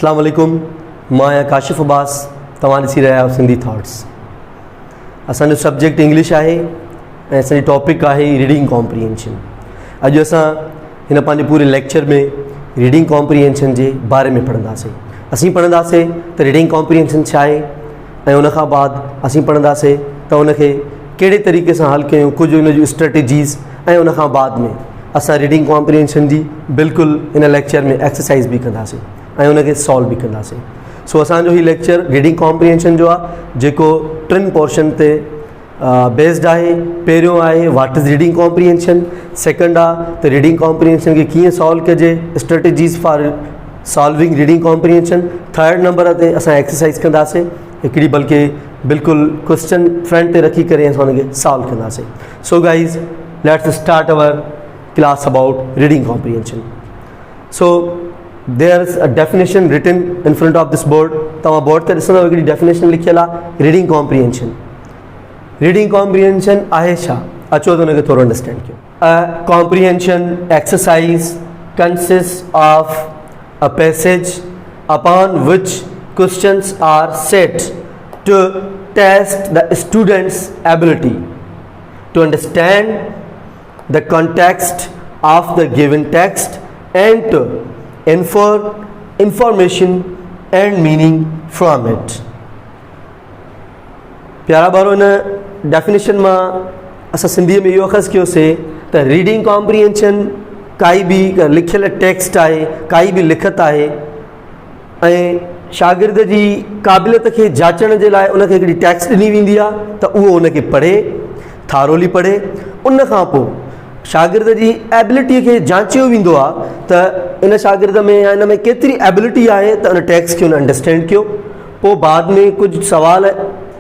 अस्सलाम वालेकुम, मैं काशिफ अब्बास, तव्हां ॾिसी रहिया आहियो सिंधी थॉट्स। असांजो सब्जेक्ट इंग्लिश आहे ऐं असांजी टॉपिक आहे रीडिंग कॉम्प्रीहेंशन। अॼु असां हिन पंहिंजे पूरे लेक्चर में रीडिंग कॉम्प्रीहेंशन जे बारे में पढ़ंदासीं। असीं पढ़ंदासीं त रीडिंग कॉम्प्रीहेंशन छा आहे ऐं उन खां बाद असीं पढ़ंदासीं त उनखे कहिड़े तरीक़े सां हल कयूं, कुझु उन जूं स्ट्रेटजीज़, ऐं उन खां बाद में असां रीडिंग कॉम्प्रीहेंशन जी बिल्कुल इन लेक्चर में एक्सरसाइज भी कंदासीं ऐं उनखे सॉल्व भी कंदासीं। सो असांजो ही लेक्चर रीडिंग कॉम्प्रीहेंशन जो आहे, जेको टिनि पोर्शन ते बेस्ड आहे। पहिरियों आहे what is reading comprehension, second आहे त रीडिंग कॉम्प्रीहेंशन खे कीअं सॉल्व कजे, strategies for solving reading comprehension. Third number ते असां एक्सरसाइज कंदासीं हिकिड़ी, बल्कि बिल्कुल क्वेश्चन फ्रंट ते रखी करे असां उनखे सॉल्व कंदासीं। So guys, let's start our class about reading comprehension. So there's a definition written in front of this board. तव्हां बोर्ड ते ॾिसंदव हिकिड़ी डेफिनेशन लिखियल आहे रीडिंग कॉम्प्रीहेंशन। रीडिंग कॉम्प्रीहेंशन आहे छा, अचो त हुनखे थोरो अंडरस्टैंड कयो। A comprehension exercise consists of a passage upon which questions are set to test the student's ability to understand the context of the given text and to infer information and meaning from it. प्यारा बारो, इन definition में असां सिंधी में इहो अख़ज़ कयोसीं त reading comprehension काई भी लिखियल टेक्स्ट आहे, काई भी लिखत आहे ऐं शागिर्द जी क़ाबिलियत खे जाचण जे लाइ उनखे हिकिड़ी टेक्स्ट ॾिनी वेंदी आहे त उहो उनखे पढ़े, थारोली पढ़े। उन खां पोइ शागिर्द जी एबिलिटी खे जांचियो वेंदो आहे त इन शागिर्द में या इन में केतिरी एबिलिटी आहे त उन टेक्स्ट खे उन अंडरस्टैंड कयो। पोइ बाद में कुझु सवाल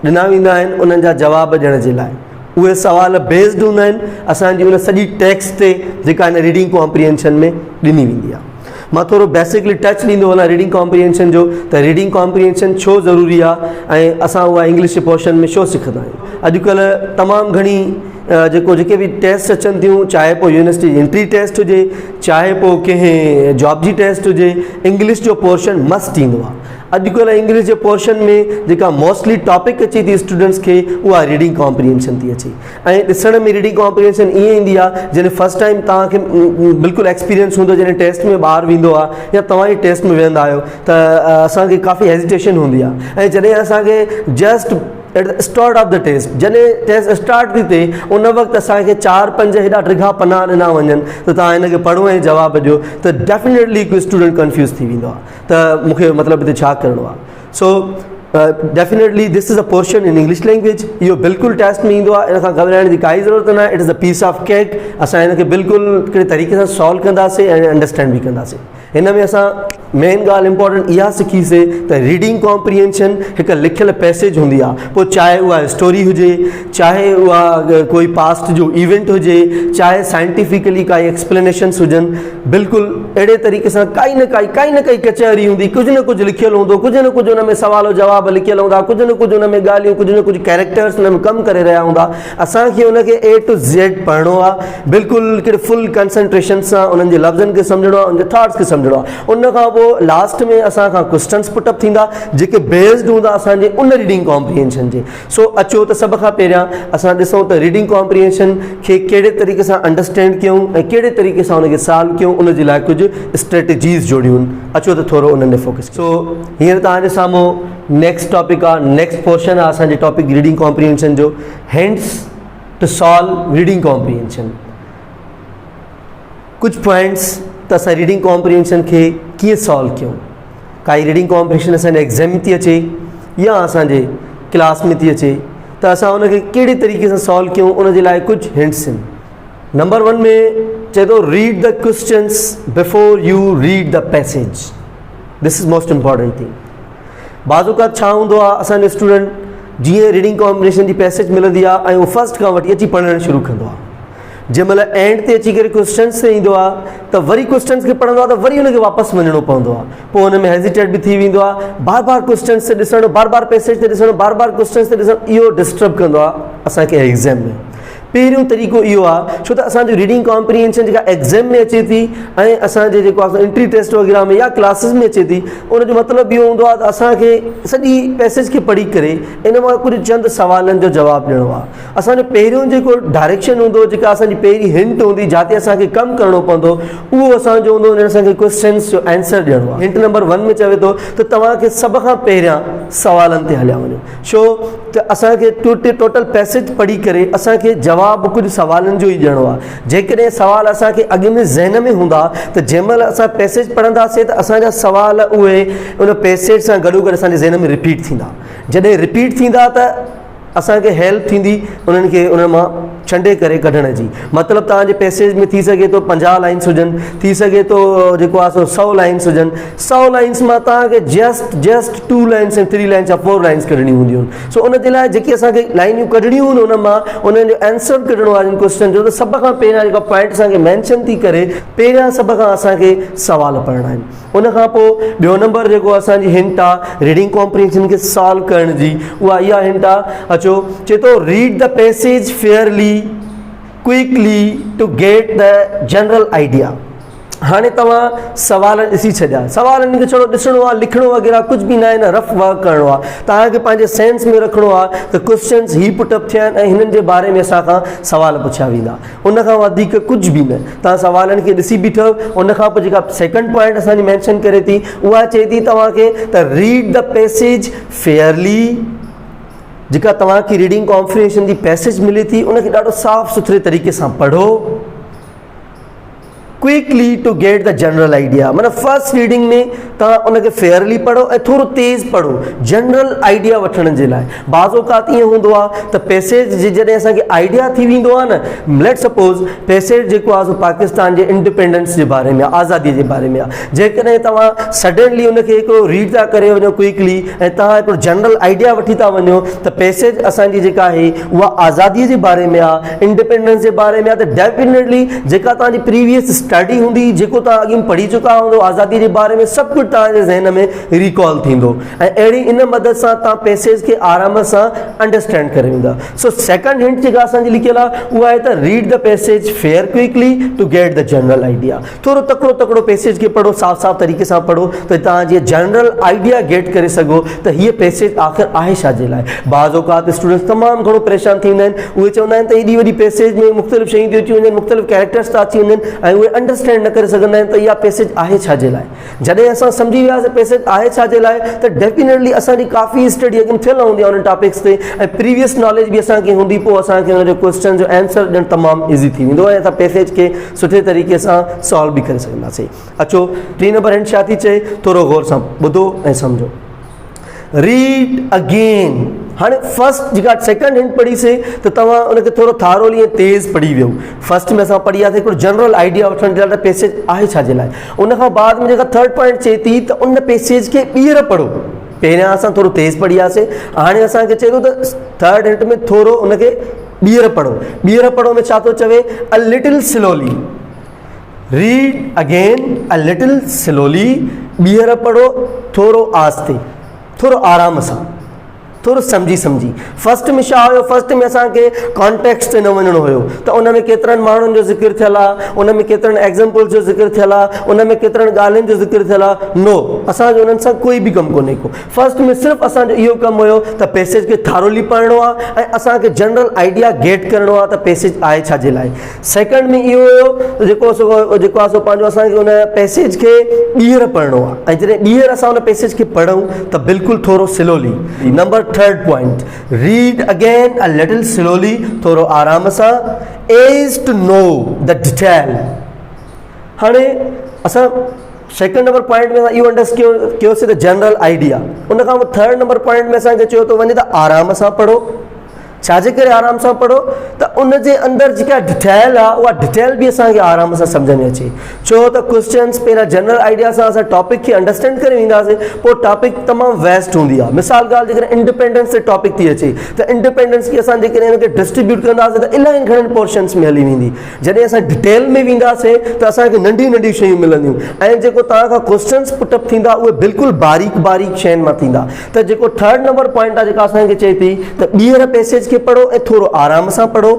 ॾिना वेंदा आहिनि उन्हनि जा जवाब ॾियण जे लाइ। उहे सवाल बेस्ड हूंदा आहिनि असांजी उन सॼी टेक्स्ट ते जेका इन रीडिंग कॉम्प्रीहेंशन में ॾिनी वेंदी आहे। मां थोरो बेसिकली टच ॾींदो वञा रीडिंग कॉम्प्रीहेंशन जो, त रीडिंग कॉम्प्रीहेंशन छो ज़रूरी आहे ऐं असां उहा इंग्लिश पोर्शन में छो सिखंदा आहियूं। अॼुकल्ह तमामु घणी जेके भी टेस्ट अचनि थियूं, चाहे पोइ यूनिवर्सिटी एंट्री टेस्ट हुजे, चाहे पोइ कंहिं जॉब जी टेस्ट हुजे, इंग्लिश जो पोर्शन मस्ट ईंदो आहे। अॼुकल्ह इंग्लिश जे पोर्शन में जेका मोस्टली टॉपिक अचे थी स्टूडेंट्स खे, उहा रीडिंग कॉम्प्रीहेंशन थी अचे। ऐं ॾिसण में रीडिंग कॉम्प्रीहेंशन ईअं ईंदी आहे जॾहिं फर्स्ट टाइम तव्हांखे बिल्कुलु एक्सपीरियंस हूंदो, जॾहिं टेस्ट में ॿारु वेंदो आहे या तव्हां ई टेस्ट में वेंदा आहियो त असांखे काफ़ी हेजिटेशन हूंदी आहे। ऐं जॾहिं असांखे just at the start of the test, जॾहिं टेस्ट स्टार्ट थी थिए उन वक़्तु असांखे 4-5 हेॾा ड्रिघा पना ॾिना वञनि त तव्हां हिनखे पढ़ो ऐं जवाब ॾियो, त डेफिनेटली हिकु स्टूडेंट कंफ्यूज़ थी वेंदो आहे त मूंखे मतिलबु हिते छा करिणो आहे। So definitely this is a portion in English language. इहो बिल्कुलु टेस्ट में ईंदो आहे, इन खां घबराइण जी काई ज़रूरत न आहे। It is a piece of cake. असां हिनखे बिल्कुलु कहिड़े तरीक़े सां सॉल्व कंदासीं ऐं अंडरस्टैंड बि कंदासीं। हिन में असां मेन ॻाल्हि इंपॉर्टेंट इहा सिखीसीं त रीडिंग कॉम्प्रीहेंशन हिकु लिखियल पैसेज हूंदी आहे। पोइ चाहे उहा स्टोरी हुजे, चाहे उहा कोई पास्ट जो इवेंट हुजे, चाहे साइंटिफिकली काई एक्सप्लेनेशन्स हुजनि, बिल्कुलु अहिड़े तरीक़े सां काई न काई कचहरी हूंदी, कुझु न कुझु लिखियलु हूंदो, कुझु न कुझु हुन में सवाल जवाब लिखियलु हूंदा, कुझु न कुझु हुन में ॻाल्हियूं, कुझु न कुझु कैरेक्टर्स हुन में कमु करे रहिया हूंदा। असांखे हुनखे A to Z पढ़णो आहे, बिल्कुलु हिकिड़े फुल कंसंट्रेशन सां उन्हनि जे लफ़्ज़नि खे सम्झणो आहे, उनजे थॉट्स खे सम्झणो आहे। उन खां पोइ लास्ट में असां खां क्वेश्चन्स पुटअप थींदा जेके बेस्ड हूंदा असांजे उन रीडिंग कॉम्प्रीहेंशन जे। सो अचो त सभ खां पहिरियां असां ॾिसूं त रीडिंग कॉम्प्रीहेंशन खे कहिड़े तरीक़े सां अंडरस्टैंड कयूं ऐं कहिड़े तरीक़े सां उनखे सॉल्व कयूं, उन जे लाइ कुझु स्ट्रेटजीज़ जोड़ियूं आहिनि। अचो त थोरो उन्हनि ते फोकस। सो हींअर तव्हांजे साम्हूं नेक्स्ट टॉपिक आहे, नेक्स्ट पोर्शन आहे असांजे टॉपिक रीडिंग कॉम्प्रीहेंशन जो, hints to solve reading comprehension. कुझु पॉइंट्स त असां रीडिंग कॉम्प्रीहेंशन खे कीअं सॉल्व कयूं। काई रीडिंग कॉम्प्रीहेंशन असांजे एग्ज़ाम में थी अचे या असांजे क्लास में थी अचे त असां उनखे कहिड़े तरीक़े सां सॉल्व कयूं, उन जे लाइ कुझु हिंट्स आहिनि। नंबर 1 में चए थो read the questions before you read the passage. This is most important thing. बाज़ौक़ात छा हूंदो आहे, असांजो स्टूडेंट जीअं रीडिंग कॉम्प्रीहेंशन जी पैसेज मिलंदी आहे ऐं उहो फर्स्ट खां वठी अची पढ़णु शुरू कंदो आहे, जंहिं महिल एंड ते अची करे क्वेश्चन्स ते ईंदो आहे त वरी क्वेश्चन्स खे पढ़ंदो आहे त वरी हुनखे वापसि वञिणो पवंदो आहे। पोइ हुन में हेजिटेट बि थी वेंदो आहे, बार बार क्वेश्चन्स ते ॾिसणु, बार बार पैसेज ते ॾिसणु, बार बार क्वेश्चन्स ते ॾिसणु, इहो डिस्टर्ब कंदो आहे असांखे एग्ज़ाम में। पहिरियों तरीक़ो इहो आहे, छो त असांजो रीडिंग कॉम्प्रिहेंशन जेका एग्ज़ाम में अचे थी ऐं असांजे जेको आहे एंट्री टेस्ट वग़ैरह में या क्लासिस में अचे थी, उनजो मतिलबु इहो हूंदो आहे त असांखे सॼी पैसेज खे पढ़ी करे इन मां कुझु चंद सवालनि जो जवाबु ॾियणो आहे। असांजो पहिरियों जेको डायरेक्शन हूंदो, जेका असांजी पहिरीं हिंट हूंदी जिते असांखे कमु करिणो पवंदो, उहो असांजो हूंदो हुन असांखे क्वेश्चन्स जो आंसर ॾियणो आहे। हिंट नंबर 1 में चवे थो त तव्हांखे सभ खां पहिरियां सवालनि ते हलिया वञो, छो त असांखे टोटल पैसेज पढ़ी करे असांखे जवाबु कुझु सवालनि जो ई ॾियणो आहे। जेकॾहिं सवाल असांखे अॻ में ज़हन में हूंदा त जंहिं महिल असां पैसेज पढ़ंदासीं त असांजा सवाल उहे उन पैसेज सां गॾोगॾु असांजे ज़हन में रिपीट थींदा। जॾहिं रिपीट थींदा त असांखे हेल्प थींदी उन्हनि खे उन मां छंडे करे कढण जी। मतिलबु तव्हांजे पैसेज में थी सघे थो 50 लाइन्स हुजनि, थी सघे थो जेको आहे सो 100 लाइन्स हुजनि। 100 लाइन्स मां तव्हांखे जस्ट 2 लाइन्स ऐं 3 लाइन्स या 4 लाइन्स कढणियूं हूंदियूं आहिनि। सो उन जे लाइ जेकी असांखे लाइनियूं कढणियूं आहिनि उन मां उन्हनि जो आंसर कढणो आहे क्वेश्चन जो, त सभ खां पहिरियां जेका पॉइंट असांखे मैंशन थी करे पहिरियां सभ खां असांखे सवाल पढ़णा आहिनि। उन खां पोइ ॿियो नंबर जेको असांजी हिंट आहे रीडिंग कॉम्प्रिहेंशन खे सॉल्व करण जी, उहा इहा हिंट आहे। अचो चए थो read the passage Fairlie quickly to get the general idea. हाणे तव्हां सवाल ॾिसी छॾिया, सवालनि खे छड़ो ॾिसणो आहे, लिखणो वग़ैरह कुझु बि न आहे, न रफ वर्क करिणो आहे। तव्हांखे पंहिंजे सेंस में रखिणो आहे त क्वेश्चन्स ही पुटअप थिया आहिनि ऐं हिननि जे बारे में असां खां सवाल पुछिया वेंदा, उन खां वधीक कुझु बि न। तव्हां सवालनि खे ॾिसी बीठो, उन खां पोइ जेका सेकंड पॉइंट असांजी मैंशन करे थी उहा चए थी तव्हांखे त रीड द पैसेज फेयरली। जेका तव्हांखे रीडिंग कॉम्प्रिहेंशन जी पैसेज मिले थी उनखे ॾाढो साफ़ सुथरे तरीक़े सां पढ़ो। Quickly to get the general idea, माना फर्स्ट रीडिंग में तव्हां उनखे फेयरली पढ़ो ऐं थोरो तेज़ पढ़ो जनरल आइडिया वठण जे लाइ। बाज़ औक़ात ईअं हूंदो आहे त पैसेज जॾहिं असांखे आइडिया थी वेंदो आहे न, लेट सपोज़ पैसेज जेको आहे सो पाकिस्तान जे इंडिपेंडेंस जे बारे में आहे, आज़ादीअ जे बारे में आहे। जेकॾहिं तव्हां सडनली उनखे हिकिड़ो रीड था करे वञो क्विकली ऐं तव्हां हिकिड़ो जनरल आइडिया वठी था वञो त पैसेज असांजी जेका आहे उहा आज़ादीअ जे बारे में आहे, इंडिपेंडेंस जे बारे में आहे, त डेफिनेटली जेका तव्हांजी प्रीवियस स्टडी हूंदी, जेको तव्हां अॻे पढ़ी चुका हूंदो आज़ादी जे बारे में, सभु कुझु तव्हांजे ज़हन में रिकॉल थींदो ऐं अहिड़ी इन मदद सां तव्हां पैसेज खे आराम सां अंडरस्टैंड करे वेंदा। सो सेकंड हिंट जेका असांजी लिखियल आहे उहा आहे त read the passage fair quickly to get the general idea. थोरो तकिड़ो पैसेज खे पढ़ो, साफ़ तरीक़े सां पढ़ो त तव्हां जीअं जनरल आइडिया गेट करे सघो त हीअ पैसेज आख़िर आहे छा जे लाइ। बाज़ औक़ात स्टूडेंट्स तमामु घणो परेशान थींदा आहिनि, उहे चवंदा आहिनि त एॾी वॾी पैसेज में मुख़्तलिफ़ शयूं थी अची वञनि, मुख़्तलिफ़ कैरेक्टर्स था अची वञनि ऐं उहे अंडरस्टैंड न करे सघंदा आहिनि त इहा पैसेज आहे छा जे लाइ। जॾहिं असां सम्झी वियासीं पैसेज आहे छा जे लाइ त डेफिनेटली असांजी काफ़ी स्टडी अॻियां थियल हूंदी आहे उन टॉपिक्स ते ऐं प्रीवियस नॉलेज बि असांखे हूंदी, पोइ असांखे हुनजो क्वेश्चन जो आंसर ॾियणु तमामु ईज़ी थी वेंदो ऐं असां पैसेज खे सुठे तरीक़े सां सॉल्व बि करे सघंदासीं। अचो 3 नंबर हिंट छा थी चए, थोरो गौर सां ॿुधो ऐं सम्झो। Read again. हाणे फर्स्ट जेका सेकंड हिंट पढ़ीसीं त तव्हां उनखे थोरो थारोली ऐं तेज़ पढ़ी वियो। फर्स्ट में असां पढ़ी वियासीं हिकिड़ो जनरल आइडिया वठण जे लाइ त पैसेज आहे छा जे लाइ। उन खां बाद में जेका थर्ड पॉइंट चए थी त उन पैसेज खे ॿीहर पढ़ो। पहिरियां असां थोरो तेज़ पढ़ी वियासीं, हाणे असांखे चए थो त थर्ड हिंट में थोरो उनखे ॿीहर पढ़ो। ॿीहर पढ़ो में छा थो चवे, अ little slowly. Read again a little slowly. ॿीहर पढ़ो थोरो आस्ते, थोरो आराम सां, थोरो सम्झी। फर्स्ट में छा हुयो, फर्स्ट में असांखे कॉन्टेक्स्ट ते न वञिणो हुयो त उन में केतिरनि माण्हुनि जो ज़िक्र थियल आहे, उन में केतिरनि एग्ज़ाम्पल्स जो ज़िक्र थियल आहे, उन में केतिरनि ॻाल्हियुनि जो ज़िक्र थियल आहे। नो, असांजो उन्हनि सां कोई बि कमु कोन्हे को। फर्स्ट में सिर्फ़ु असांजो इहो कमु हुयो त पैसेज खे थारोली पढ़णो आहे ऐं असांखे जनरल आइडिया गेट करिणो आहे त पैसेज आहे छा जे लाइ। सेकंड में इहो हुयो जेको आहे सो पंहिंजो असांखे उन पैसेज खे ॿीहर पढ़णो आहे ऐं जॾहिं ॿीहर असां उन पैसेज खे पढ़ूं त बिल्कुलु थोरो slowly. Number third point, read again a little slowly, थोरो आराम सां, as to know the detail. हाणे असां सेकंड नंबर पॉइंट में इहो अंडरस्टैंड कयोसीं त जनरल आइडिया। उन खां पोइ थर्ड नंबर पॉइंट में असांखे चयो थो वञे त आराम सां पढ़ो। छाजे करे आराम सां पढ़ो त उन जे अंदरि जेका डिटेल आहे उहा डिटेल बि असांखे आराम सां सम्झ में अचे। छो त क्वेश्चन्स पहिरियां जनरल आइडिया सां असां टॉपिक खे अंडरस्टैंड करे वेंदासीं, पोइ टॉपिक तमामु वेस्ट हूंदी आहे। मिसाल ॻाल्हि जेकॾहिं इंडिपेंडेंस ते टॉपिक थी अचे त इंडिपेंडेंस खे असां जेकॾहिं हिनखे डिस्ट्रीब्यूट कंदासीं त इलाही घणनि पोर्शन्स में हली वेंदी। जॾहिं असां डिटेल में वेंदासीं त असांखे नंढियूं शयूं मिलंदियूं ऐं जेको तव्हां खां क्वेश्चन्स पुटअप थींदा उहे बिल्कुलु बारीक शयुनि मां थींदा। त जेको थर्ड नंबर पॉइंट आहे जेका असांखे चए थी त ॿीहर पैसेज खे पढ़ो ऐं थोरो आराम सां पढ़ो।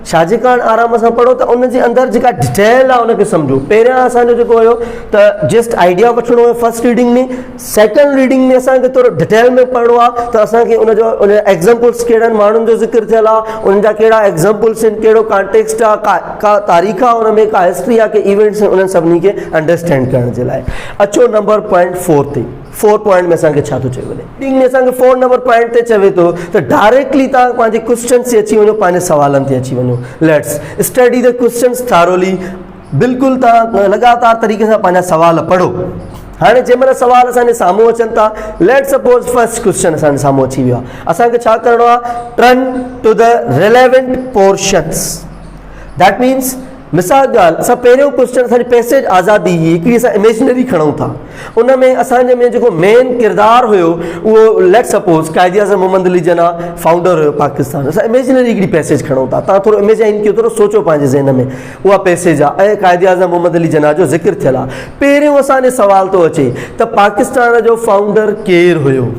छाजे कारण आराम सां पढ़ो त उन जे अंदरि जेका डिटेल आहे उनखे सम्झो। पहिरियां असांजो जेको हुयो त जस्ट आइडिया वठिणो हुयो फर्स्ट रीडिंग में, सेकेंड रीडिंग में असांखे थोरो डिटेल में पढ़णो आहे त असांखे उन एग्ज़ाम्पल्स कहिड़नि माण्हुनि जो ज़िक्र थियल आहे, उन जा कहिड़ा एग्ज़ाम्पल्स आहिनि, कहिड़ो कॉन्टेक्स्ट आहे, का तारीख़ आहे उन में, का हिस्ट्री आहे, के इवेंट्स आहिनि, उन्हनि सभिनी खे अंडरस्टैंड करण जे लाइ। अचो नंबर पॉइंट 4 ते। 4 पॉइंट में असांखे छा थो चए वञे, रीडिंग में असांखे 4 नंबर पॉइंट ते चवे थो त डायरेक्टली तव्हां पंहिंजे क्वेश्चन्स ते अची वञो, पंहिंजे सवालनि ते अची वञो। Let's study the questions thoroughly. बिल्कुलु तव्हां लगातार तरीक़े सां पंहिंजा सवाल पढ़ो। हाणे जंहिं महिल सवाल असांजे साम्हूं अचनि था, लेट सपोज फर्स्ट क्वेश्चन असांजे साम्हूं अची वियो आहे, असांखे छा करिणो आहे, turn to the relevant portions. That means मिसाल ॻाल्हि, असां पहिरियों क्वेश्चन असांजी पैसेज आज़ादी ही हिकिड़ी असां इमेजिनरी खणूं था, उन में असांजे में जेको मेन किरदारु हुयो उहो लेट सपोज कायदे आज़म मोहम्मद अली जना फाउंडर हुयो पाकिस्तान। असां इमेजिनरी हिकिड़ी पैसेज खणूं था, तव्हां थोरो इमेजिन कयो, थोरो सोचो पंहिंजे ज़हन में, उहा पैसेज आहे ऐं कायदे आज़म मोहम्मद अली जना जो ज़िक्र थियल आहे। पहिरियों असांजे सवाल थो अचे त पाकिस्तान जो फाउंडर केरु हुयो।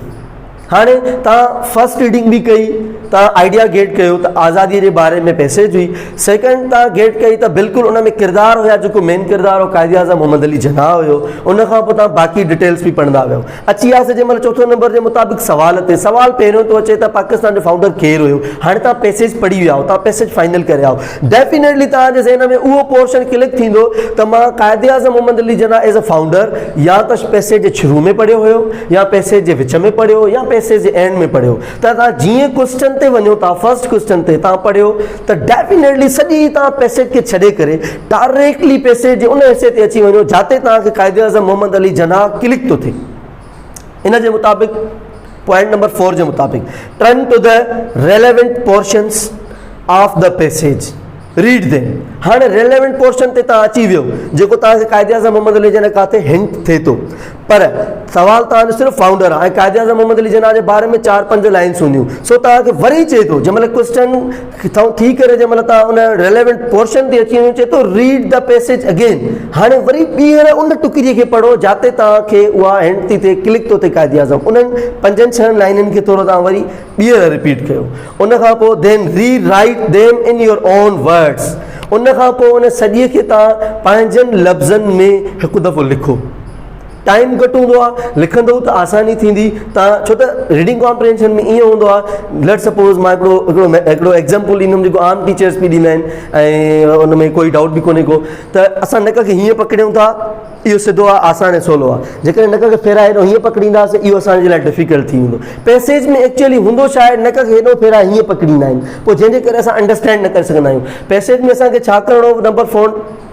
हाणे तव्हां फर्स्ट रीडिंग बि कई, तव्हां आइडिया गेट कयो त आज़ादीअ जे बारे में पैसेज हुई। सेकेंड तव्हां गेट कई त बिल्कुलु उन में किरदारु हुया, जेको मेन किरदारु हो कायदे आज़म मोहम्मद अली जना हुयो। उन खां पोइ तव्हां बाक़ी डिटेल्स बि पढ़ंदा वियो। अची वियासीं जंहिं महिल चौथों नंबर जे मुताबिक़ सवाल ते। सवाल पहिरियों थो अचे त पाकिस्तान जो फाउंडर केरु हुयो। हाणे तव्हां पैसेज पढ़ी विया, तव्हां पैसेज फाइनल करे आओ, डेफिनेटली तव्हांजे ज़हन में उहो पोर्शन क्लिक थींदो त मां कायदे आज़म मोहम्मद अली जना एज़ अ फाउंडर या त पैसेज जे शुरू में पढ़ियो हुयो, या पैसेज जे विच में पढ़ियो, या पैसेज जे एंड में पढ़ियो। त तव्हां जीअं क्वेश्चन ते वञो था, फर्स्ट क्वेश्चन ते तव्हां पढ़ियो त डेफिनेटली सॼी तव्हां पैसेज खे छॾे करे डायरेक्टली पैसेज जे उन हिसे ते अची वञो जिते तव्हांखे कायदे आज़म मोहम्मद अली जना क्लिक थो थिए। इन जे मुताबिक़ पॉइंट नंबर 4 जे मुताबिक़ turn to the relevant portions of the passage, read them. हाणे रेलेवेंट पोर्शन ते तव्हां अची वियो, जेको तव्हांखे कायदे आज़म मोहम्मद अली जना किथे हिंट थिए थो, पर सवाल तव्हांजो सिर्फ़ु फाउंडर आहे ऐं कायदे आज़म मोहम्मद अली जना जे बारे में 4-5 लाइन्स हूंदियूं। सो तव्हांखे वरी चए थो, जंहिं महिल क्वेश्चन थी करे जंहिं महिल तव्हां उन रेलेवेंट पोर्शन ते अची वञो, चए थो रीड द पैसेज अगेन। हाणे वरी ॿीहर उन टुकरीअ खे पढ़ो जिते तव्हांखे उहा हिंट थी थिए, क्लिक थो थिए कायदे आज़म। उन्हनि 5-6 लाइननि खे थोरो तव्हां वरी ॿीहर रिपीट कयो। उन खां पोइ देन री write them in your on words. उन खां पोइ उन सॼे खे तव्हां पंहिंजनि लफ़्ज़नि में हिकु दफ़ो लिखो। टाइम घटि हूंदो आहे, लिखंदो त आसानी थींदी। तव्हां छो त रीडिंग कॉम्प्रिहेंशन में ईअं हूंदो आहे, लेट सपोज मां हिकिड़ो एग्ज़ाम्पल ॾींदुमि जेको आम टीचर्स बि ॾींदा आहिनि ऐं उन में कोई डाउट बि कोन्हे को, त असां नक खे हीअं पकड़ियूं था, इहो सिधो आहे, आसान ऐं सवलो आहे। जेकॾहिं नक खे फेराए हेॾो हीअं पकड़ींदासीं, इहो असांजे लाइ डिफिकल्ट थी वेंदो। पैसेज में एक्चुअली हूंदो छा आहे, नक खे हेॾो फेराए हीअं पकड़ींदा आहिनि, पोइ जंहिंजे करे असां अंडरस्टैंड न करे सघंदा आहियूं। पैसेज में असांखे छा करिणो,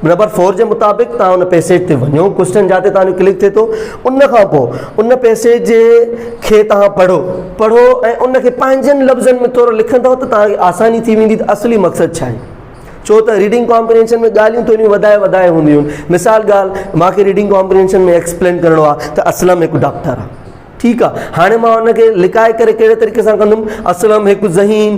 नंबर 4 जे मुताबिक़ तव्हां उन पैसेज ते वञो, क्वेश्चन जिते तव्हांजो क्लिक थिए थो, उन खां पोइ उन पैसेज खे तव्हां पढ़ो ऐं उन खे पंहिंजनि लफ़्ज़नि में थोरो लिखंदव त तव्हांखे आसानी थी वेंदी त असली मक़सदु छा आहे। छो त रीडिंग कॉम्प्रिहेंशन में ॻाल्हियूं थोरियूं वधाए हूंदियूं आहिनि। मिसाल ॻाल्हि, मूंखे रीडिंग कॉम्प्रिहेंशन में एक्सप्लेन करिणो आहे त असलम हिकु डॉक्टर आहे, ठीकु आहे। हाणे मां हुनखे लिकाए करे कहिड़े तरीक़े सां कंदुमि, असलम हिकु ज़हीन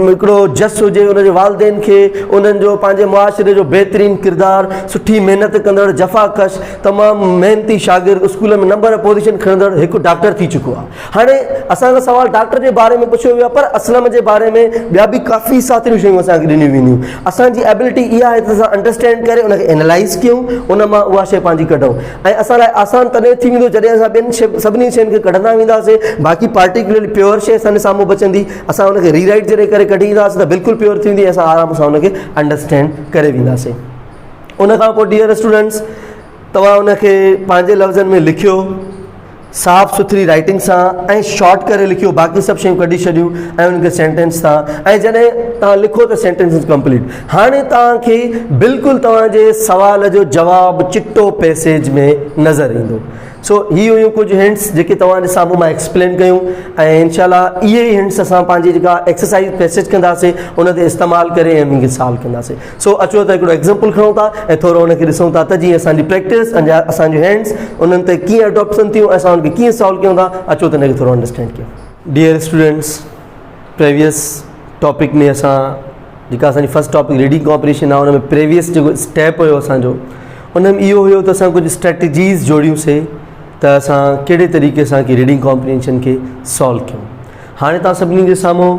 हिकिड़ो जस हुजे, उनजे वालदेन खे, उन्हनि जो पंहिंजे मुआशिरे जो बहितरीनु किरदारु, सुठी महिनत कंदड़, जफ़ाकश, तमामु महिनती शागिर्द, स्कूल में नंबर पोज़ीशन खणंदड़ हिकु डॉक्टर थी चुको आहे। हाणे असांजो सवाल डॉक्टर जे बारे में पुछियो वियो आहे, पर असलम जे बारे में ॿिया बि काफ़ी साथियूं शयूं असांखे ॾिनियूं वेंदियूं। असांजी एबिलिटी इहा आहे त असां अंडरस्टैंड करे उनखे एनालाइज़ कयूं, उन मां उहा शइ पंहिंजी कढूं। ऐं असां लाइ आसान तॾहिं थी वेंदो जॾहिं असां ॿियनि सभिनी शयुनि खे कढंदा वेंदासीं, बाक़ी पार्टिकुलरली प्योर शइ असांजे साम्हूं बचंदी। असां उनखे रीराइट जॾहिं करे कढी ईंदासीं त बिल्कुलु प्योर थी वेंदी, असां आराम सां उनखे अंडरस्टैंड करे वेंदासीं। उन खां पोइ डियर स्टूडेंट्स, तव्हां उनखे पंहिंजे लफ़्ज़नि में लिखियो, साफ़ सुथरी राइटिंग सां ऐं शॉर्ट करे लिखियो, बाक़ी सभु शयूं कढी छॾियूं ऐं उनखे सेंटेंस सां, ऐं जॾहिं तव्हां लिखो त सेंटेंस इज़ कंप्लीट। हाणे तव्हांखे बिल्कुलु तव्हांजे सवाल जो जवाबु चिट्टो पैसेज में नज़र ईंदो। सो ही हुयूं कुझु हिंट्स जेके तव्हांजे साम्हूं मां एक्सप्लेन कयूं, ऐं इनशाला इहे ई हिंट्स असां पंहिंजी जेका एक्सरसाइज पैसेज कंदासीं उन ते इस्तेमालु करे ऐं उनखे सॉल्व कंदासीं। सो अचो त हिकिड़ो एग्ज़ाम्पल खणूं था ऐं थोरो उनखे ॾिसूं था त जीअं असांजी प्रैक्टिस, असांजूं हैंड्स उन्हनि ते कीअं अडॉप्शन थियूं, असां उनखे कीअं सॉल्व कयूं था। अचो त उनखे थोरो अंडरस्टैंड कयूं। डियर स्टूडेंट्स, प्रीवियस टॉपिक में असां जेका असांजी फर्स्ट टॉपिक रीडिंग कॉम्प्रिहेंशन आहे, उन में प्रीवियस जेको स्टेप हुयो असांजो, उन में इहो हुयो त असां कुझु स्ट्रेटजीज़ जोड़ियूंसीं त असां कहिड़े तरीक़े सां की रीडिंग कॉम्प्रिहेंशन खे सॉल्व कयूं। हाणे तव्हां सभिनी जे साम्हूं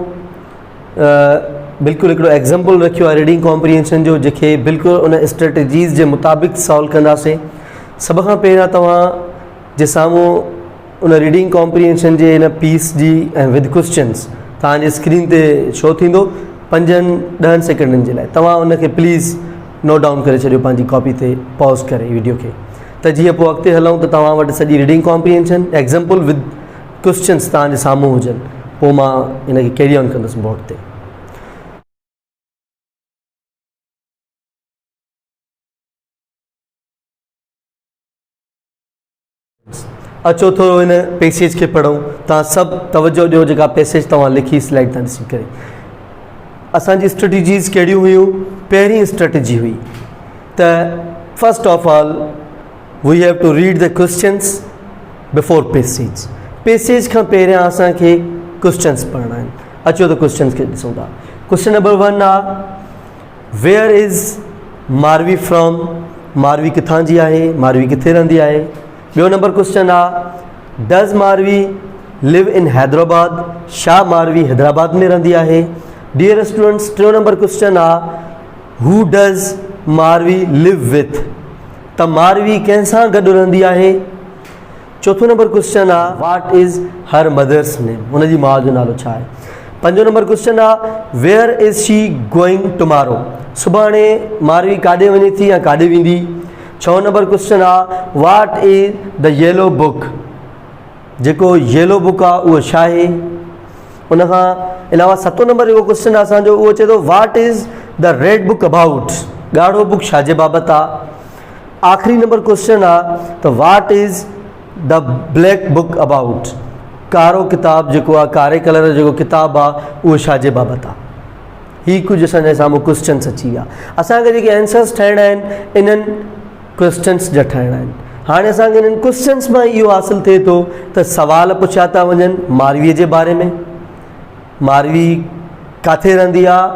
बिल्कुलु हिकिड़ो एग्ज़ाम्पल रखियो आहे रीडिंग कॉम्प्रिहेंशन जो, जेके बिल्कुलु उन स्ट्रेटजीज़ जे मुताबिक़ सॉल्व कंदासीं। सभ खां पहिरियां तव्हां जे साम्हूं उन reading comprehension J in peace जी ऐं विद क्वेश्चन्स तव्हांजे स्क्रीन ते शो थींदो 5-10 सेकेंडनि जे लाइ। तव्हां उनखे प्लीज़ नोट डाउन करे छॾियो पंहिंजी कॉपी ते पॉज़ करे वीडियो खे, त जीअं पोइ अॻिते हलूं त तव्हां वटि सॼी reading comprehension example with questions तव्हांजे साम्हूं हुजनि, पोइ मां इनखे कैरी ऑन कंदुसि बोर्ड ते। अचो थोरो हिन पैसेज खे पढ़ूं। तव्हां सभु तवजो ॾियो जेका पैसेज तव्हां लिखी स्लाइड तां ॾिसी करे। असांजी स्ट्रेटजीज़ कहिड़ियूं हुयूं? पहिरीं स्ट्रेटजी हुई त first of all we have to read the questions before passage. Passage खां पहिरियां असांखे क्वेश्चन्स पढ़ना आहिनि। अचो त क्वेश्चन्स खे ॾिसूं था। क्वेश्चन नंबर 1 आहे वेयर इज़ मारवी फ्रॉम? मारवी किथां जी आहे? मारवी किथे रहंदी आहे? ॿियो नंबर क्वेश्चन आहे does Marvi live in Hyderabad? छा मारवी हैदराबाद में रहंदी आहे? डियर स्टूडेंट्स, टियों नंबर क्वेश्चन आहे हू डज़ मारवी लिव विथ? त मारवी कंहिंसां गॾु रहंदी आहे? चौथों नंबर क्वेश्चन आहे what is her mother's name? हुनजी माउ जो नालो छा आहे? पंजो नंबर क्वेश्चन आहे where is she going tomorrow? सुभाणे मारवी काॾे वञे थी या काॾे वेंदी? छहों नंबर क्वेश्चन आहे what is the yellow book? जेको येलो बुक आहे उहो छा आहे? उनखां अलावा सतों नंबर जेको क्वेश्चन आहे असांजो उहो चए थो what is the red book about? ॻाढ़ो बुक छाजे बाबति आहे? आख़िरी नंबर क्वेश्चन आहे त what is the black book about? कारो किताब जेको आहे, कारे कलर जो जेको किताबु आहे उहो छाजे बाबति आहे? ही कुझु असांजे साम्हूं क्वेश्चन्स अची विया। असांखे जेके आंसर्स ठाहिणा आहिनि इन्हनि क्वेश्चन्स जा ठाहिणा आहिनि। हाणे असांखे इन्हनि क्वेश्चन्स मां इहो हासिलु थिए थो त सवाल पुछिया था वञनि मारवीअ जे बारे में। मारवी किथे रहंदी आहे?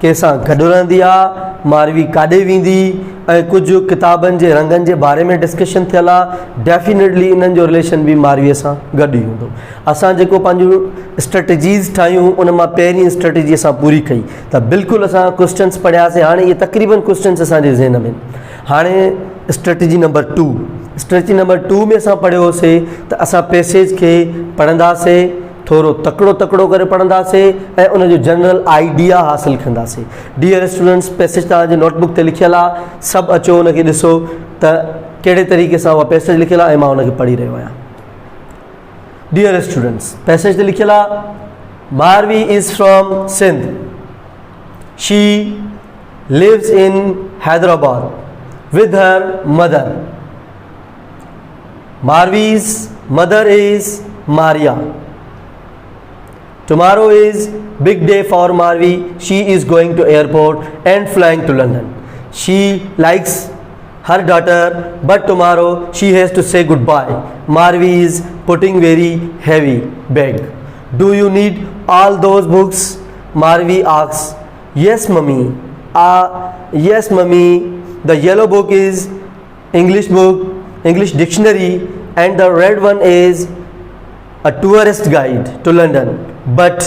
कंहिंसां गॾु रहंदी आहे? मारवी काॾे वेंदी? ऐं कुझु किताबनि जे रंगनि जे बारे में डिस्कशन थियल आहे। डेफिनेटली इन्हनि जो रिलेशन बि मारवीअ सां गॾु ई हूंदो। असां जेको पंहिंजूं स्ट्रेटजीज़ ठाहियूं उन मां पहिरीं स्ट्रेटजी असां पूरी कई त बिल्कुलु असां क्वेश्चन्स पढ़ियासीं। हाणे इहे तक़रीबन क्वेश्चन्स असांजे ज़हन में। हाणे स्ट्रेटजी नंबर 2। स्ट्रेटजी नंबर 2 में असां पढ़ियोसीं त असां पैसेज खे पढ़ंदासीं, थोरो तकिड़ो करे पढ़ंदासीं ऐं उनजो जनरल आइडिया हासिलु कंदासीं। डियर स्टूडेंट्स, पैसेज तव्हांजे नोटबुक ते लिखियलु आहे, सभु अचो उनखे ॾिसो त कहिड़े तरीक़े सां उहा पैसेज लिखियलु आहे ऐं मां उनखे पढ़ी रहियो आहियां। डियर स्टूडेंट्स, पैसेज ते लिखियलु आहे Marvi is from Sindh, she lives in Hyderabad with her mother. Marvi's mother is Maria. Tomorrow is big day for Marvi. She is going to airport and flying to London. She likes her daughter, but tomorrow she has to say goodbye. Marvi is putting very heavy bag. Do you need all those books? Marvi asks. Yes, mummy. Yes, mummy. The yellow book is English book, English dictionary, and the red one is a tourist guide to London. But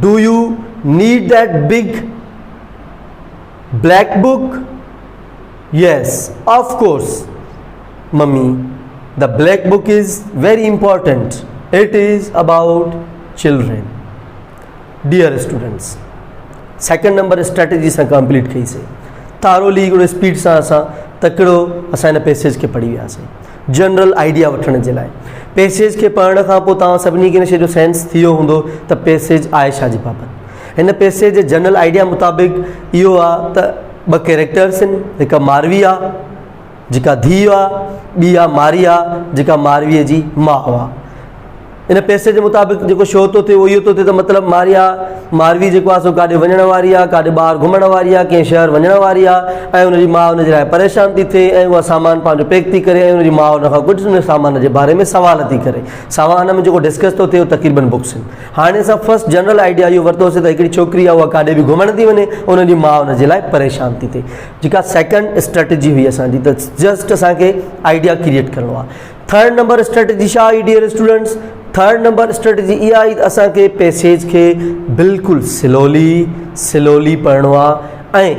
do you need that big black book? Yes, of course, mummy. The black book is very important. It is about children. Dear students, second number strategy से complete कई से thoroughly हिकिड़ो speed सां असां तकिड़ो असां हिन passage खे पढ़ी वियासीं जनरल आइडिया वठण जे लाइ। पैसेज खे पढ़ण खां पोइ तव्हां सभिनी खे हिन शइ जो सेंस थी वियो हूंदो त पैसेज आहे छा जे बाबति। हिन पैसेज जे जनरल आइडिया मुताबिक़ इहो आहे त 2 कैरेक्टर्स आहिनि, हिकु मारवी आहे जेका धीउ आहे, ॿी आहे मारिया जेका मारवीअ जी माउ आहे। इन पैसेज जे मुताबिक़ जेको शो थो थिए उहो इहो थो थिए त मतिलबु मारवी जेको आहे सो काॾे वञण वारी आहे, काॾे ॿाहिरि घुमण वारी आहे, कंहिं शहर वञण वारी आहे ऐं उनजी माउ उनजे लाइ परेशान थी थिए ऐं उहा सामान पंहिंजो पैक थी करे ऐं उनजी माउ उनखां कुझु उन सामान जे बारे में सवाल थी करे। सामान में जेको डिस्कस थो थिए उहो तक़रीबन बुक्स आहिनि। हाणे असां फर्स्ट जनरल आइडिया इहो वरितोसीं त हिकिड़ी छोकिरी आहे उहा काॾे बि घुमण थी वञे, उनजी माउ उनजे लाइ परेशान थी थिए। जेका सेकेंड स्ट्रेटजी हुई असांजी त जस्ट असांखे आइडिया क्रिएट करिणो आहे। थर्ड नंबर स्ट्रेटजी छा हुई dear students? Third number strategy इहा आई त असांखे पैसेज खे बिल्कुलु स्लोली पढ़णो आहे ऐं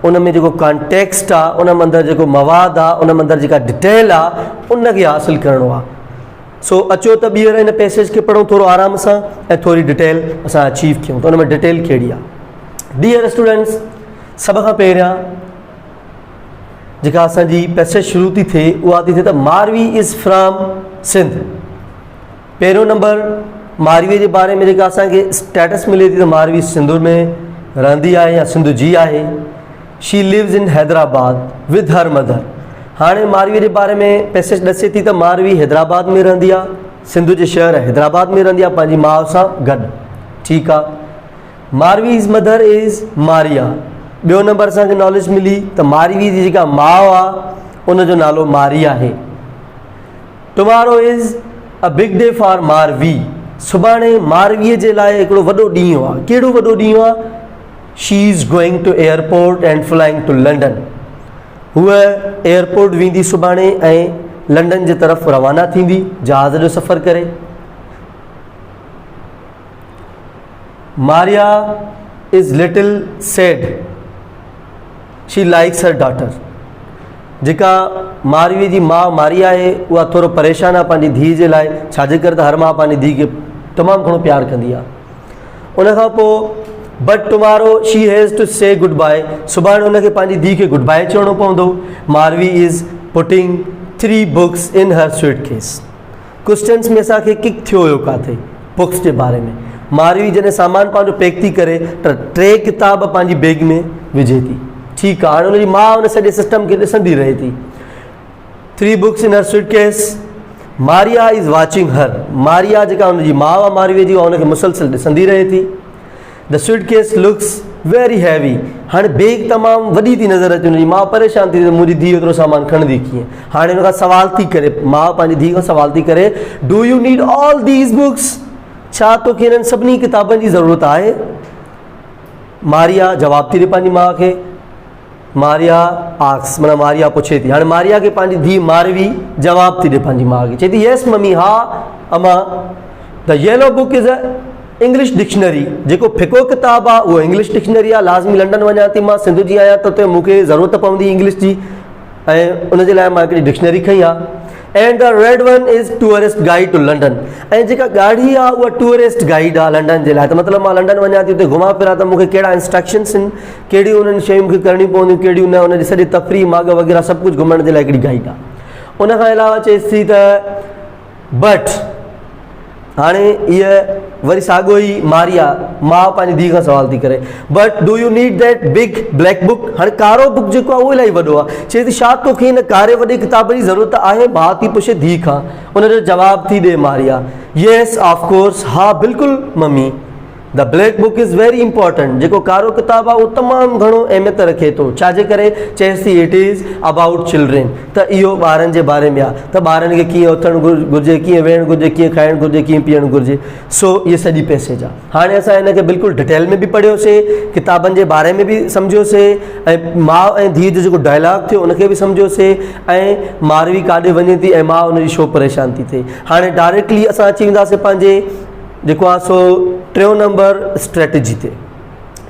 उन में जेको कॉन्टेक्स्ट आहे उन में अंदरि जेको मवादु आहे उन में अंदरि जेका डिटेल आहे उनखे हासिलु करिणो आहे। सो अचो त ॿीहर हिन पैसेज खे पढ़ूं थोरो आराम सां ऐं थोरी डिटेल असां अचीव कयूं त उन में डिटेल कहिड़ी आहे। डियर स्टूडेंट्स, सभ खां पहिरियां जेका असांजी पैसेज शुरू थी थिए उहा थी थिए त मारवी इज़ फ्रॉम सिंध। पहिरियों नंबर मारवीअ जे बारे में जेका असांखे स्टेटस मिले थी त मारवी सिंध में रहंदी आहे या सिंध जी आहे। She lives in Hyderabad with her mother. हाणे मारवीअ जे बारे में पैसेज ॾसे थी त मारवी हैदराबाद में रहंदी आहे, सिंध जे शहर हैदराबाद में रहंदी आहे पंहिंजी माउ सां गॾु। ठीकु आहे। मारवीज़ मदर इज़ मारिया। ॿियो नंबर असांखे नॉलेज मिली त मारवी जी जेका माउ आहे उनजो नालो मारी आहे। Tomorrow is a big day for Marvi. सुभाणे मारवीअ जे लाइ हिकिड़ो वॾो ॾींहुं आहे। कहिड़ो वॾो ॾींहुं आहे? She is going to airport and flying to London. हूअ एयरपोर्ट वेंदी सुभाणे ऐं लंडन जे तरफ़ रवाना थींदी जहाज़ जो सफ़र करे। Maria is little sad. She likes her daughter. जेका मारवीअ जी माउ मारी आहे उहा थोरो परेशान आहे पंहिंजी धीउ जे लाइ, छाजे करे त हर माउ पंहिंजी धीउ खे तमामु घणो प्यारु कंदी आहे। उनखां पोइ but tomorrow she has to say goodbye. सुभाणे उनखे पंहिंजी धीउ खे गुड बाय चवणो पवंदो। मारवी इज़ पुटिंग 3 बुक्स इन हर सूटकेस। क्वेश्चन्स में असांखे किक थियो हुयो किथे बुक्स जे बारे में। मारवी जॾहिं सामान पंहिंजो पैक थी करे त 3 किताब पंहिंजी बैग में विझे थी। ठीकु आहे। हाणे उनजी माउ उन सॼे सिस्टम खे ॾिसंदी रहे थी। 3 बुक्स इन हर सूटकेस। मारिया इज़ वॉचिंग हर। मारिया जेका उनजी माउ आहे मारवीअ जी उहा उनखे मुसलसल ॾिसंदी रहे थी। The suitcase looks very heavy. हाणे बैग तमामु वॾी थी नज़र अचे। उनजी माउ परेशान थी मुंहिंजी धीउ एतिरो सामान खणंदी कीअं। हाणे हुन खां सवाल थी करे, माउ पंहिंजी धीउ खां सवाल थी करे, do U need all these books? छा तोखे हिननि सभिनी किताबनि जी ज़रूरत आहे? मारिया जवाबु थी ॾे पंहिंजी माउ खे। मारिया आक्स माना मारिया पुछे थी। हाणे मारिया खे पंहिंजी धीउ मारवी जवाबु थी ॾे पंहिंजी माउ खे। चए थी यस मम्मी, हा अमा। The yellow book is a English dictionary. जेको फिको किताबु आहे उहो इंग्लिश डिक्शनरी आहे। लाज़मी लंडन वञा थी, मां सिंध जी आहियां त उते मूंखे ज़रूरत पवंदी इंग्लिश जी ऐं उनजे लाइ मां हिकिड़ी डिक्शनरी खई आहे। And the red one is tourist guide to London. ऐं जेका ॻाढ़ी आहे उहा टूरिस्ट गाइड आहे लंडन जे लाइ। त मतिलबु मां लंडन वञा थी उते घुमां फिरां त मूंखे कहिड़ा इंस्ट्रक्शन्स आहिनि, कहिड़ी उन्हनि शयूं मूंखे करणी पवंदियूं, कहिड़ियूं न, उनजी सॼी तफ़री माग वग़ैरह सभु कुझु घुमण जे लाइ हिकिड़ी गाइड आहे। उनखां अलावा चएसि थी त बट हाणे इहा वरी साॻियो ई मारिया माउ पंहिंजी धीउ खां सवाल थी करे, but do U need that big black book? हाणे कारो बुक जेको आहे उहो इलाही वॾो आहे। चए थी छा तोखे हिन कारे वॾे किताब जी ज़रूरत आहे? भाउ थी पुछे धीउ खां। उनजो जवाबु थी ॾे मारिया, येस ऑफ कोर्स, हा बिल्कुलु mummy. The black book is very important. जेको कारो किताबु आहे उहो तमामु घणो अहमियत रखे थो। छाजे करे? चएसि थी इट इज़ अबाउट चिल्ड्रेन। त इहो ॿारनि जे बारे में आहे त ॿारनि खे कीअं उथणु घुरिजे, कीअं वेहणु घुरिजे, कीअं खाइणु घुरिजे, कीअं पीअणु घुरिजे। सो इहा सॼी पैसेज आहे। हाणे असां हिनखे बिल्कुलु डिटेल में बि पढ़ियोसीं, किताबनि जे बारे में बि सम्झियोसीं ऐं माउ ऐं धीउ जो जेको डायलॉग थियो उनखे बि सम्झियोसीं ऐं मारवी काॾे वञे थी ऐं माउ उनजी छो परेशान थी थिए। हाणे डायरेक्टली असां अची वेंदासीं पंहिंजे जेको आहे सो 3 नंबर स्ट्रेटजी ते।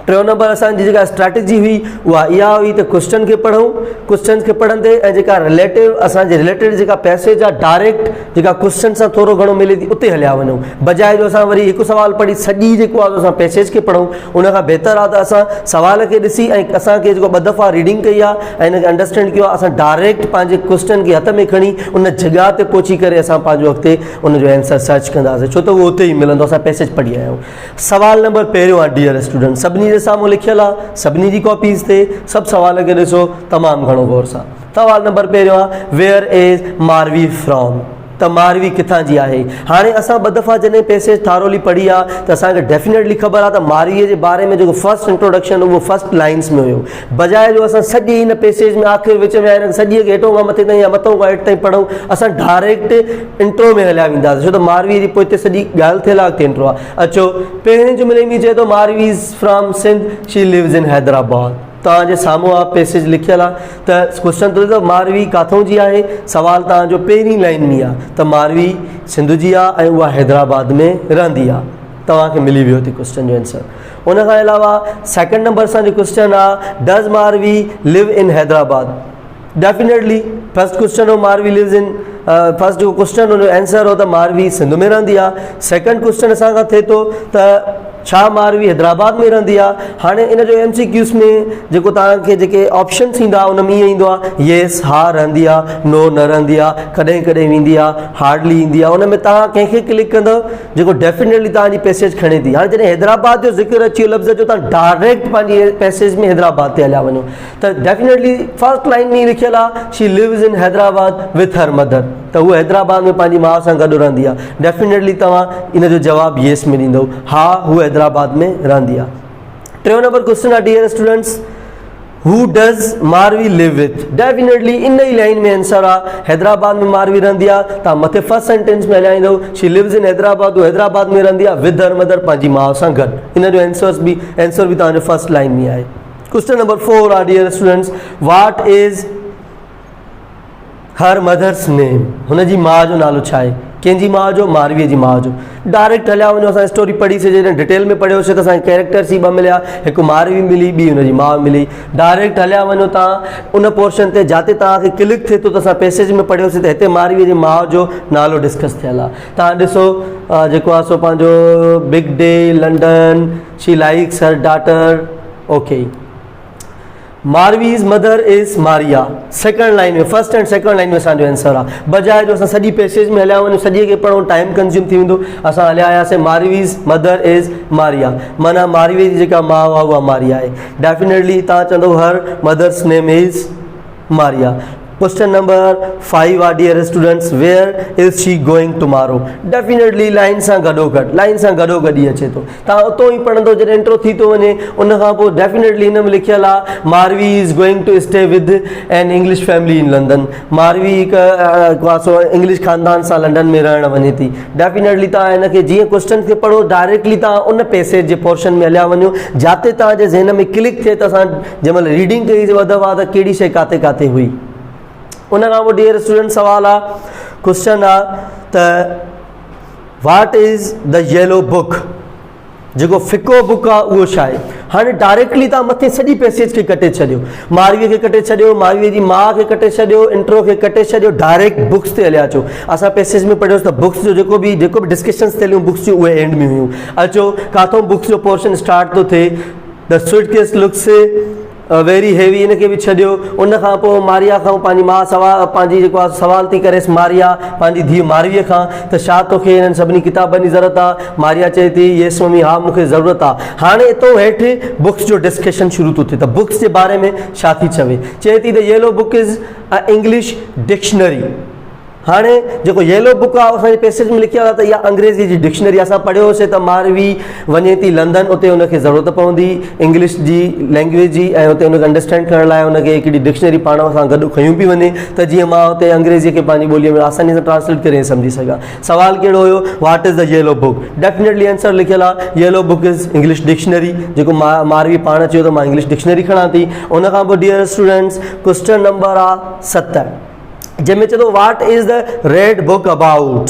3 नंबर असांजी जेका स्ट्रेटजी हुई उहा इहा हुई त क्वेश्चन खे पढ़ूं, क्वेश्चन खे पढ़ंदे ऐं जेका रिलेटिव असांजे रिलेटेड जेका पैसेज आहे डायरेक्ट जेका क्वेश्चन सां थोरो घणो मिले थी उते हलिया वञूं, बजाए जो असां वरी हिकु सवाल पढ़ी सॼी जेको आहे असां पैसेज खे पढ़ूं। उनखां बहितर आहे त असां सवाल खे ॾिसी ऐं असांखे जेको 2 दफ़ा रीडिंग कई आहे ऐं हिनखे अंडरस्टैंड कयो आहे, असां डायरेक्ट पंहिंजे क्वेश्चन खे हथ में खणी उन जॻह ते पहुची करे असां पंहिंजो अॻिते उनजो आंसर सर्च कंदासीं, छो त उहो उते ई मिलंदो। असां पैसेज पढ़ी आया आहियूं। सवाल नंबर पहिरियों आहे डियर स्टूडेंट, सभिनी जे साम्हूं लिखियलु आहे, सभिनी जी कॉपीज़ ते सभु सवाल खे ॾिसो तमामु घणो गौर सां। सवाल नंबर पहिरियों आहे वेयर इज़ मारवी फ्रॉम? त मारवी किथां जी आहे? हाणे असां 2 दफ़ा जॾहिं पैसेज थारोली पढ़ी आहे त असांखे डेफिनेटली ख़बर आहे त मारवीअ जे बारे में जेको फर्स्ट इंट्रोडक्शन उहो फर्स्ट लाइन्स में हुयो, बजाए जो असां सॼी हिन पैसेज में आख़िर विच में हिन सॼीअ खे हेठों खां मथे ताईं या मथों खां हेठि ताईं पढ़ूं, असां डायरेक्ट इंट्रो में हलिया वेंदासीं, छो त मारवीअ जी पोइ हिते सॼी ॻाल्हि थियल आहे, इंट्रो आहे। अचो पहिरें जुमिले में चए थो Marvi is from Sindh, she lives in Hyderabad. तव्हांजे साम्हूं आहे पैसेज लिखियलु आहे त क्वेश्चन थो थिए मारवी काथों जी आहे सवाल तव्हांजो पहिरीं लाइन में आहे त मारवी सिंध जी आहे ऐं उहा हैदराबाद में रहंदी आहे तव्हांखे मिली वियो थी क्वेश्चन जो आंसर। उन खां अलावा सेकंड नंबर असांजो क्वेश्चन आहे does Marvi live in Hyderabad. Definitely first question हो मारवी लिव्स इन फर्स्ट जो क्वेश्चन हुनजो आंसर हो त मारवी सिंध में रहंदी आहे। सेकंड क्वेश्चन असां खां थिए थो त छा मारवी हैदराबाद में रहंदी आहे। हाणे इन जो MCQs में जेको तव्हांखे जेके ऑप्शन्स ईंदा उन में ईअं ईंदो आहे येस हा रहंदी आहे, नो न रहंदी आहे, कॾहिं कॾहिं वेंदी आहे, हार्डली ईंदी आहे। उन में तव्हां कंहिंखे क्लिक कंदव जेको डेफिनेटली तव्हांजी पैसेज खणे थी। हाणे जॾहिं हैदराबाद जो ज़िक्र अची वियो लफ़्ज़ जो तव्हां डायरेक्ट पंहिंजी पैसेज में हैदराबाद ते हलिया वञो त डेफिनेटली फर्स्ट लाइन में लिखियलु आहे she lives in Hyderabad with her mother त उहा हैदराबाद में पंहिंजी माउ सां गॾु रहंदी आहे। डेफिनेटली तव्हां इन जो जवाबु येस में ॾींदव हा हू हैदराबाद में रहंदी आहे। टियों नंबर क्वेश्चन आहे डियर स्टूडेंट्स हू does Marvi live with. Definitely in E line में आंसर आहे हैदराबाद में मारवी रहंदी आहे। तव्हां मथे फर्स्ट सेंटेंस में हलाईंदव शी लिव्स इन हैदराबाद हू हैदराबाद में रहंदी आहे विद हर मदर पंहिंजी माउ सां गॾु। इन जो आंसर बि तव्हांजो फर्स्ट लाइन में आहे। क्वेश्चन नंबर 4 आहे dear students what is her mother's name. हुनजी माउ जो नालो छा आहे। कंहिंजी माउ जो मारवीअ जी माउ जो। डायरेक्ट हलिया वञो असां स्टोरी पढ़ीसीं जॾहिं डिटेल में पढ़ियोसीं त असांखे कैरेक्टर्स ई 2 मिलिया हिकु मारवी मिली ॿी हुनजी माउ मिली। डायरेक्ट हलिया वञो तव्हां उन पोर्शन ते जिते तव्हांखे क्लिक थिए थो त असां पैसेज में पढ़ियोसीं त हिते मारवीअ जी माउ जो नालो डिस्कस थियल आहे। तव्हां ॾिसो जेको आहे सो पंहिंजो big day London she likes her daughter okay Marvi's mother is Maria. Second line में फर्स्ट एंड सेकंड लाइन में असांजो आंसर आहे। बजाए जो असां सॼी पैसेज में हलिया वञूं सॼे खे पढ़ूं टाइम कंज्यूम थी वेंदो असां हलिया आयासीं मारवीज़ मदर इज़ मारिया माना मारवीअ जी जेका माउ आहे उहा मारिया आहे। डेफिनेटली तव्हां चवंदव her mother's name is Maria. Question number 5 आहे dear students where is she going tomorrow. Definitely line सां गॾोगॾु ई अचे थो। तव्हां उतो ई पढ़ंदो जॾहिं इंट्रो थी थो वञे उन खां पोइ डेफिनेटली हिन में लिखियलु आहे Marvi is going to stay with an English family in London. Marvi हिकु इंग्लिश ख़ानदान सां लंडन में रहण वञे थी। डेफिनेटली तव्हां हिनखे जीअं क्वेश्चन खे पढ़ो डायरेक्टली तव्हां उन पैसेज जे पोर्शन में हलिया वञो जिते तव्हांजे ज़हन में क्लिक थिए त असां जंहिं महिल रीडिंग कई वधव आहे त कहिड़ी शइ काथे काथे हुई। उन खां पोइ डियर स्टूडेंट सवाल आहे क्वेश्चन आहे त what is the yellow book. जेको फिको बुक आहे उहो छा आहे। हाणे डायरेक्टली तव्हां मथे सॼी पैसेज खे कटे छॾियो मारवीअ खे कटे छॾियो मारवीअ जी माउ खे कटे छॾियो इंट्रो खे कटे छॾियो डायरेक्ट बुक्स ते हलिया अचो। असां पैसेज में पढ़ियोसीं त बुक्स जो जेको बि डिस्कशन्स थियलियूं बुक्स जूं उहे एंड में हुयूं। अचो काथों बुक्स जो पोर्शन स्टार्ट थो थिए the suitcase looks very heavy इनखे बि छॾियो। उन खां पोइ मारिया खां पंहिंजी माउ पंहिंजी जेको आहे सवाल थी करेसि मारिया पंहिंजी धीउ मारवीअ खां त छा तोखे हिननि सभिनी किताबनि जी ज़रूरत आहे। मारिया चए थी येस मम्मी हा मूंखे ज़रूरत आहे। हाणे हितो हेठि बुक्स जो डिस्कशन शुरू थो थिए त बुक्स जे बारे में छा थी चए थी the yellow book is a English dictionary. हाणे जेको येलो बुक आहे असांजे पैसेज में लिखियलु आहे त इहा अंग्रेज़ी जी डिक्शनरी असां पढ़ियोसीं त मारवी वञे थी लंडन उते हुनखे ज़रूरत पवंदी इंग्लिश जी लैंग्वेज जी ऐं हुते हुनखे अंडरस्टैंड करण लाइ हुनखे हिकिड़ी डिक्शनरी पाण सां गॾु खयूं पई वञे त जीअं मां हुते अंग्रेज़ीअ खे पंहिंजी ॿोलीअ में आसानी सां ट्रांसलेट करे सम्झी सघां। सवाल कहिड़ो हुयो what is the yellow book. Definitely answer लिखियलु आहे yellow book is English dictionary. जेको मारवी पाण चयो त मां इंग्लिश डिक्शनरी खणां थी। उन खां पोइ डियर स्टूडेंट्स क्वेश्चन नंबर आहे 7 जंहिंमें चए थो what is the red book about.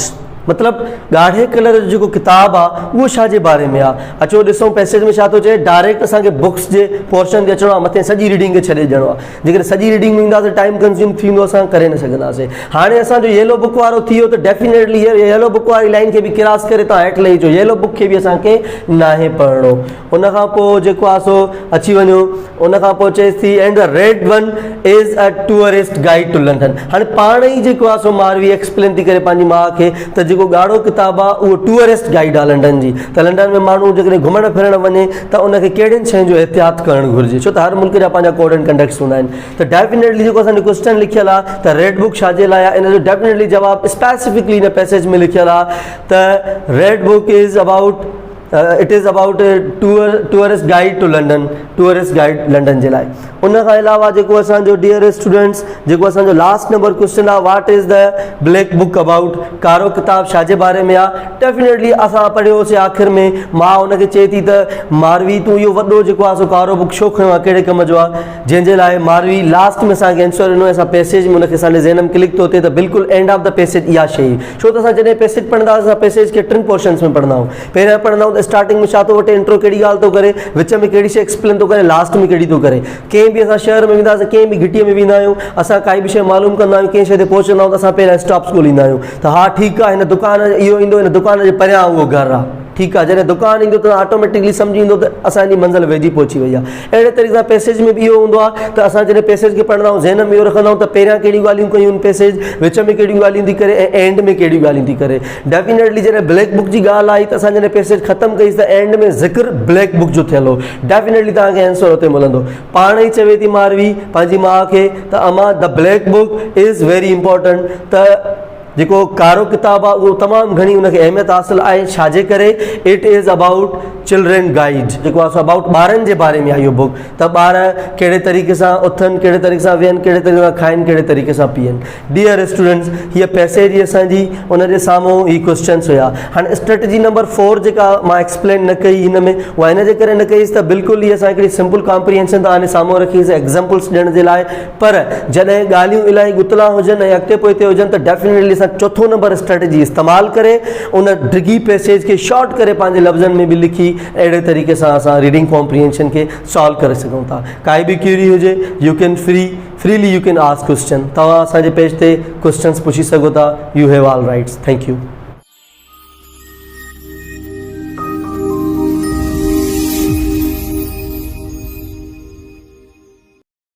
मतिलबु ॻाढ़े कलर जो जेको किताबु आहे उहो छा जे बारे में आहे। अचो ॾिसूं पैसेज में छा थो चए डायरेक्ट असांखे बुक्स जे पोर्शन ते अचिणो आहे मथे सॼी रीडिंग खे छॾे ॾियणो आहे। जेकॾहिं सॼी रीडिंग में ईंदासीं टाइम कंज़्यूम थींदो असां करे न सघंदासीं। हाणे असांजो येलो बुक वारो थी वियो त डेफिनेटली येलो बुक वारी लाइन खे बि क्रॉस करे तव्हां हेठि लही अचो येलो बुक खे बि असांखे नाहे पढ़णो। उन खां पोइ जेको आहे सो अची वञो उन खां पोइ चएसि थी and the red one is a tourist guide to London. हाणे पाण ई जेको आहे सो मारवी एक्सप्लेन थी करे पंहिंजी माउ खे त जेको ॻाढ़ो किताबु आहे उहो टूरिस्ट गाइड आहे लंडन जी। त लंडन में माण्हू जेकॾहिं घुमणु फिरणु वञे त उनखे कहिड़ियुनि शयुनि जो एहतियात करणु घुरिजे छो त हर मुल्क जा पंहिंजा कोड एंड कंडक्ट्स हूंदा आहिनि। त डेफिनेटली जेको असांजो क्वेश्चन लिखियलु आहे त रेड बुक छाजे लाइ आहे इन जो डेफिनेटली जवाबु स्पेसिफिकली इन पैसेज में लिखियलु आहे त red book is about it is about tourist guide to London, tourist guide London जे लाइ। उन खां अलावा जेको असांजो डियर स्टूडेंट्स जेको असांजो लास्ट नंबर क्वेश्चन आहे, what is the black book about, कारो किताब छाजे बारे में आहे। डेफिनेटली असां पढ़ियोसीं आख़िर में, मां हुनखे चए थी त मारवी तूं इहो वॾो जेको आहे सो कारो बुक छो खयो आहे, कहिड़े कम जो आहे, जंहिंजे लाइ मारवी लास्ट में असांखे आंसर ॾिनो। असां पैसेज में हुनखे असांजे ज़हन में क्लिक थो थिए त बिल्कुलु एंड ऑफ द पैसेज इहा शइ, छो त असां जॾहिं पैसेज पढ़ंदा असां पैसेज खे 3 पोर्शन्स में पढ़ंदा आहियूं। पहिरियां पढ़ंदा आहियूं त स्टार्टिंग में छा थो वठे, इंट्रो कहिड़ी ॻाल्हि थो करे, विच में कहिड़ी शइ एक्सप्लेन थो करे, लास्ट में कहिड़ी थो करे। कंहिं बि असां शहर में वेंदासीं, कंहिं बि घिटीअ में वेंदा आहियूं, असां काई बि शइ मालूम कंदा आहियूं, कंहिं शइ ते पहुचंदा आहियूं त असां पहिरियां स्टॉप्स ॻोल्हींदा आहियूं त हा ठीकु आहे हिन दुकान इहो ईंदो, हिन दुकान जे परियां उहो घरु आहे, ठीकु आहे। जॾहिं दुकानु ईंदो त ऑटोमेटिकली सम्झी ईंदो त असांजी मंज़िल वेझी पहुची वई आहे। अहिड़े तरीक़े सां पैसेज में बि इहो हूंदो आहे त असां जॾहिं पैसेज खे पढ़ंदा आहियूं ज़हन में इहो रखंदा आहियूं त पहिरियां कहिड़ियूं ॻाल्हियूं कयूं आहिनि पैसेज, विच में कहिड़ियूं ॻाल्हियूं थी करे ऐं एंड में कहिड़ियूं ॻाल्हियूं थी करे। डेफिनेटली जॾहिं ब्लैक बुक जी ॻाल्हि आई त असां जॾहिं पैसेज ख़तमु कईसीं त एंड में ज़िक्र ब्लैक बुक जो थियल हो। डेफिनेटली तव्हांखे आंसर हुते मिलंदो। पाण ई चवे थी मारवी पंहिंजी माउ खे त अमा the black book is very important, त जेको कारो किताबु आहे उहो तमामु घणी उनखे अहमियत हासिलु आहे। छाजे करे, it is about children guide, जेको आहे अबाउट ॿारनि जे बारे में आहे इहो बुक, त ॿार कहिड़े तरीक़े सां उथनि, कहिड़े तरीक़े सां वेहनि, कहिड़े तरीक़े सां खाइनि, कहिड़े तरीक़े सां पीअनि। डियर स्टूडेंट्स, हीअ पैसेज जी असांजी उनजे साम्हूं ही क्वेश्चन्स हुया। हाणे स्ट्रेटजी नंबर 4 जेका मां एक्सप्लेन न कई हिन में, उहा हिन जे करे न कईसि त बिल्कुलु ही असां हिकिड़ी सिंपल कॉम्प्रिहेंशन तव्हांजे साम्हूं रखीसीं एग्ज़ाम्पल्स ॾियण जे लाइ। पर जॾहिं ॻाल्हियूं इलाही गुतला हुजनि ऐं अॻिते पोइते हुजनि त डेफिनेटली असां चौथों नंबर स्ट्रेटजी इस्तेमालु करे उन डिघी पैसेज खे शॉर्ट करे पंहिंजे लफ़्ज़नि में बि लिखी अहिड़े तरीक़े सां असां रीडिंग कॉम्प्रिहेंशन खे सॉल्व करे सघूं था। काई बि क्यूरी हुजे U can freely U can ask question, तव्हां असांजे पेज ते क्वेश्चन्स पुछी सघो था। U have all rights. Thank U.